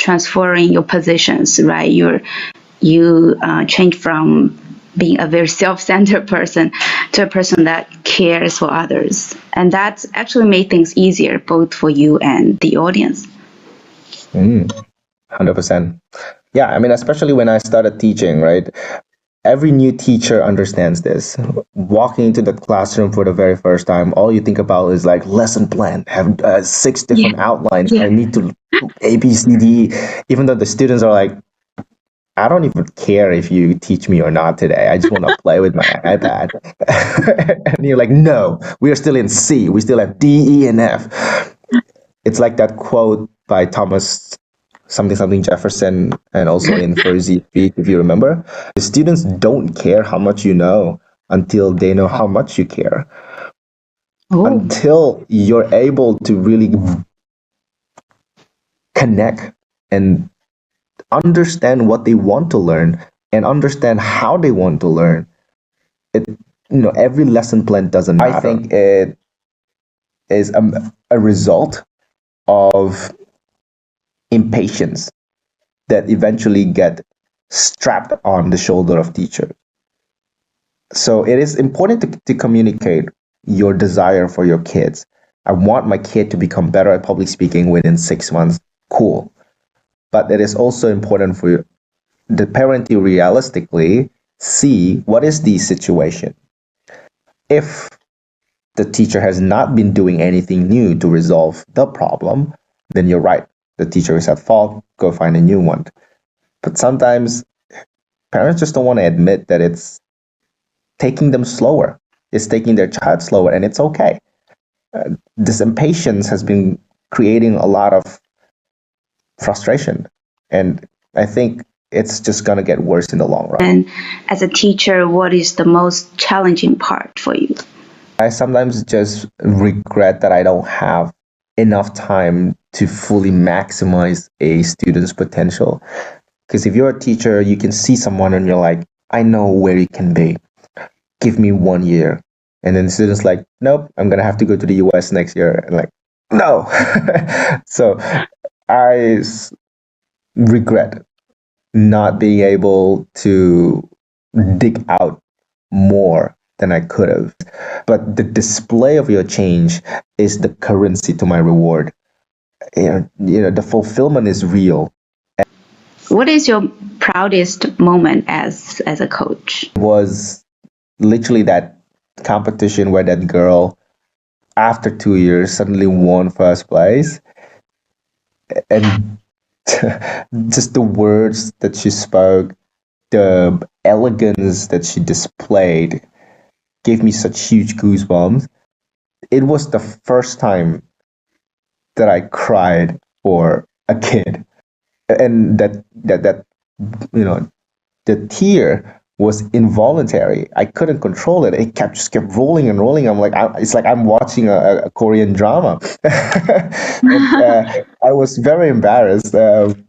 transferring your positions, right? You change from being a very self-centered person to a person that cares for others. And that's actually made things easier both for you and the audience. 100%. Yeah, I mean, especially when I started teaching, right? Every new teacher understands this. Walking into the classroom for the very first time, all you think about is like lesson plan, have 6 different outlines. I need to A, B, C, D. Even though the students are like, I don't even care if you teach me or not today. I just want to play with my iPad. And you're like, no, we are still in C. We still have D, E, and F. It's like that quote by Thomas something Jefferson, and also in Frozy Speak, if you remember. The students don't care how much you know until they know how much you care. Until you're able to really connect and understand what they want to learn and understand how they want to learn. Every lesson plan doesn't matter. I think it is a result of impatience that eventually get strapped on the shoulder of teachers. So it is important to communicate your desire for your kids. I want my kid to become better at public speaking within 6 months. Cool. But it is also important for the parent to realistically see what is the situation. If the teacher has not been doing anything new to resolve the problem, then you're right. The teacher is at fault. Go find a new one. But sometimes parents just don't want to admit that it's taking them slower. It's taking their child slower, and it's okay. This impatience has been creating a lot of frustration, and I think it's just going to get worse in the long run. And as a teacher, what is the most challenging part for you? I sometimes just regret that I don't have enough time to fully maximize a student's potential. Because if you're a teacher, you can see someone and you're like, I know where you can be. Give me 1 year. And then the student's like, nope, I'm going to have to go to the US next year. And like, no. So I regret not being able to dig out more than I could have. But the display of your change is the currency to my reward. The fulfillment is real. What is your proudest moment as a coach? It was literally that competition where that girl, after 2 years, suddenly won first place. And just the words that she spoke, the elegance that she displayed gave me such huge goosebumps. It was the first time that I cried for a kid. And that the tear was involuntary. I couldn't control it. It just kept rolling and rolling. I'm like, it's like I'm watching a Korean drama. And, I was very embarrassed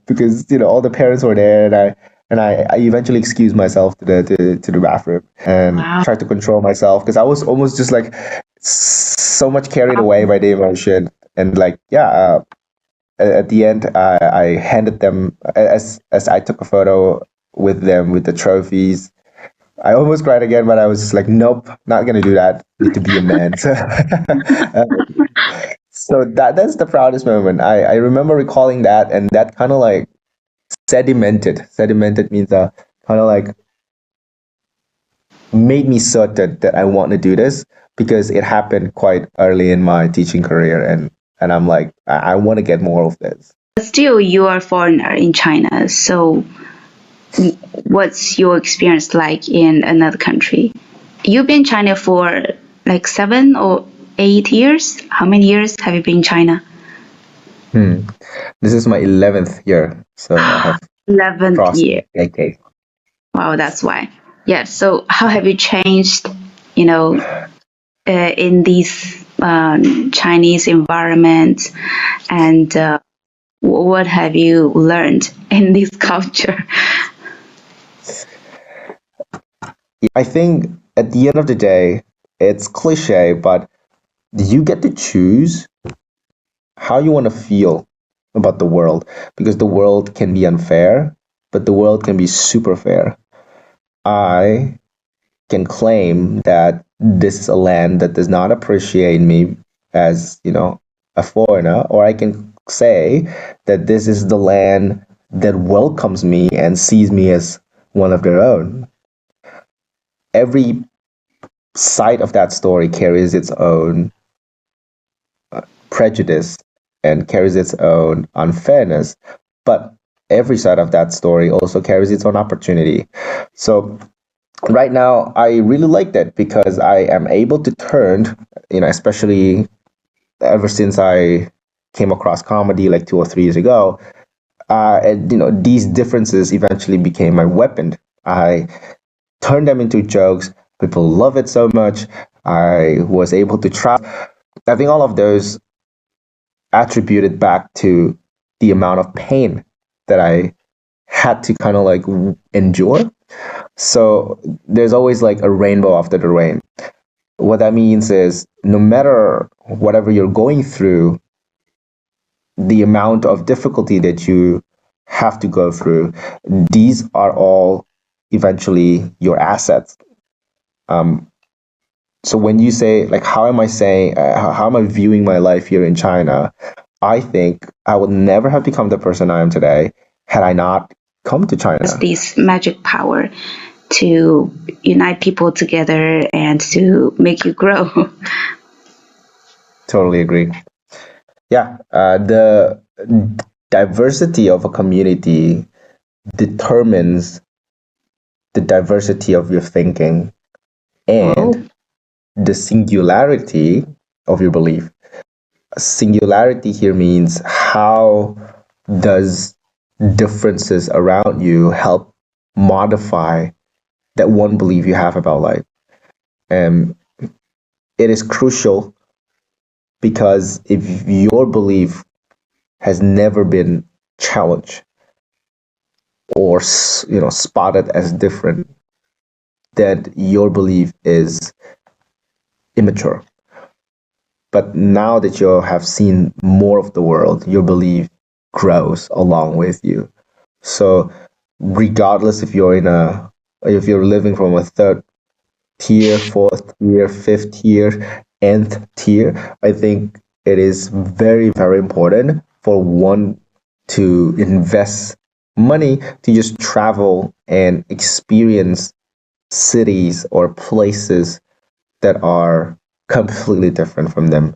because all the parents were there, and I eventually excused myself to the bathroom and tried to control myself because I was almost just like so much carried away by the emotion. And like, at the end, I handed them, as I took a photo with them with the trophies. I almost cried again, but I was just like, nope, not gonna do that. Need to be a man. So that's the proudest moment. I remember recalling that, and that kind of like sedimented. Sedimented means kind of like made me certain that I want to do this because it happened quite early in my teaching career, and I'm like, I want to get more of this. But still, you are a foreigner in China, so what's your experience like in another country? You've been in China for like 7 or 8 years. How many years have you been in China? This is my 11th year, so I have 11th year. Decade. Wow, that's why. Yeah. So how have you changed? In this Chinese environment, and what have you learned in this culture? I think at the end of the day, it's cliche, but you get to choose how you want to feel about the world, because the world can be unfair, but the world can be super fair. I can claim that this is a land that does not appreciate me as, a foreigner, or I can say that this is the land that welcomes me and sees me as one of their own. Every side of that story carries its own prejudice and carries its own unfairness, but every side of that story also carries its own opportunity. So right now, I really like that because I am able to turn, especially ever since I came across comedy like 2 or 3 years ago, and these differences eventually became my weapon. I turned them into jokes. People love it so much. I was able to travel. I think all of those attributed back to the amount of pain that I had to kind of like endure. So there's always like a rainbow after the rain. What that means is no matter whatever you're going through, the amount of difficulty that you have to go through, these are all eventually your assets. So when you say like, how am I viewing my life here in China? I think I would never have become the person I am today had I not come to China. This magic power to unite people together and to make you grow. Totally agree. Yeah, the diversity of a community determines the diversity of your thinking and the singularity of your belief. Singularity here means how does differences around you help modify that one belief you have about life. And it is crucial because if your belief has never been challenged or spotted as different, then your belief is immature. But now that you have seen more of the world, your belief grows along with you. So regardless if you're living from a third tier, fourth tier, fifth tier, nth tier, I think it is very, very important for one to invest money to just travel and experience cities or places that are completely different from them.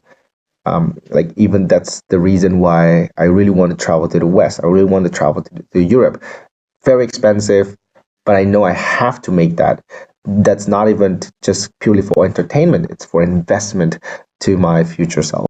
Like even that's the reason why I really want to travel to the West. I really want to travel to Europe. Very expensive, but I know I have to make that. That's not even just purely for entertainment. It's for investment to my future self.